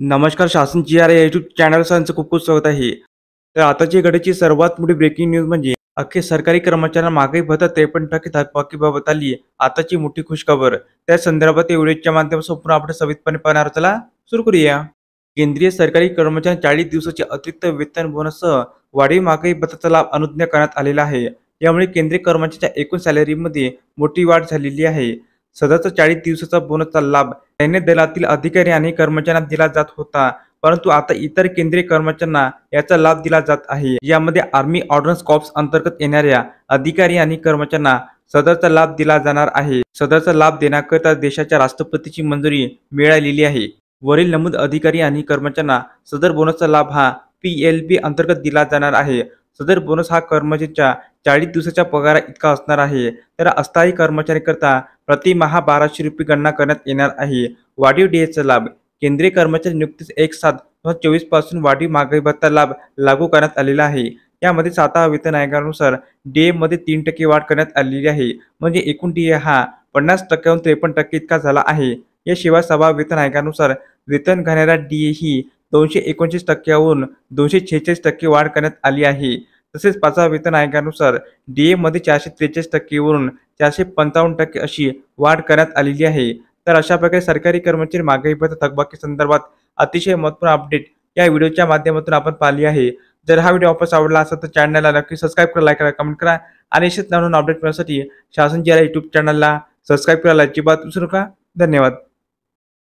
नमस्कार. शासन जी आर या यूट्यूब चॅनलचं खूप खूप स्वागत आहे. तर आताची घडीची सर्वात मोठी ब्रेकिंग न्यूज म्हणजे अख्खे सरकारी कर्मचाऱ्यांना महागाई भत्ता 53% थकबाकीबाबत आली आताची मोठी खुशखबर. त्या संदर्भात या व्हिडिओच्या माध्यमातून संपूर्ण आपण सविस्तरपणे पाहणार. चला सुरू करूया. केंद्रीय सरकारी कर्मचाऱ्यांना 40 दिवसाचे अतिरिक्त वेतन बोनससह वाढीव महागाई भत्त्याचा लाभ अनुज्ञा करण्यात आलेला आहे. यामुळे केंद्रीय कर्मचाऱ्यांच्या एकूण सॅलरीमध्ये मोठी वाढ झालेली आहे. सध्याचा 40 दिवसाचा बोनसचा लाभ सैन्य दलातील अधिकारी आणि कर्मचाऱ्यांना दिला जात होता, परंतु आता इतर केंद्रीय कर्मचाऱ्यांना याचा लाभ दिला जात आहे. यामध्ये आर्मी ऑर्डनन्स कॉर्प्स अंतर्गत येणाऱ्या अधिकारी आणि कर्मचाऱ्यांना सदरचा लाभ दिला जाणार आहे. सदरचा लाभ देण्याकरिता देशाच्या राष्ट्रपतीची मंजुरी मिळालेली आहे. वरील नमूद अधिकारी आणि कर्मचाऱ्यांना सदर बोनसचा लाभ हा PLB अंतर्गत दिला जाणार आहे. सदर बोनस हा कर्मचाऱ्याच्या 40 दिवसाच्या पगारा इतका असणार आहे. तर अस्थायी कर्मचाऱ्यांकरता प्रतिमाह 1200 रुपये गणना करण्यात येणार आहे. वाढीव डीएचा लाभ केंद्रीय कर्मचारी नुकतीच 1/7/2024 पासून वाढीव महागाई भत्ता लाभ लागू करण्यात आलेला आहे. यामध्ये 7व्या वेतन आयोगानुसार डीए मध्ये 3% वाढ करण्यात आलेली आहे. म्हणजे एकूण डीए हा 50% 53% इतका झाला आहे. याशिवाय 6व्या वेतन आयोगानुसार वेतन घेणाऱ्या डीए ही 229% 246% वाढ करण्यात आली आहे. तसेच 5व्या वेतन आयोगानुसार डीए मध्ये 443% 455% अशी वाढ करण्यात आलेली आहे. तर अशा प्रकारे सरकारी कर्मचारी महागाई भत्ता थकबाकी संदर्भात अतिशय महत्त्वपूर्ण अपडेट या व्हिडिओच्या माध्यमातून आपण पाहिली आहे. जर हा व्हिडिओ वापस आवडला असेल तर चॅनलला नक्की सबस्क्राईब करा, लाईक करा, कमेंट करा आणि असेच नवीन अपडेट मिळण्यासाठी शासन जी आर यूट्यूब चॅनलला सबस्क्राईब करायला अजिबात विसरू नका. धन्यवाद.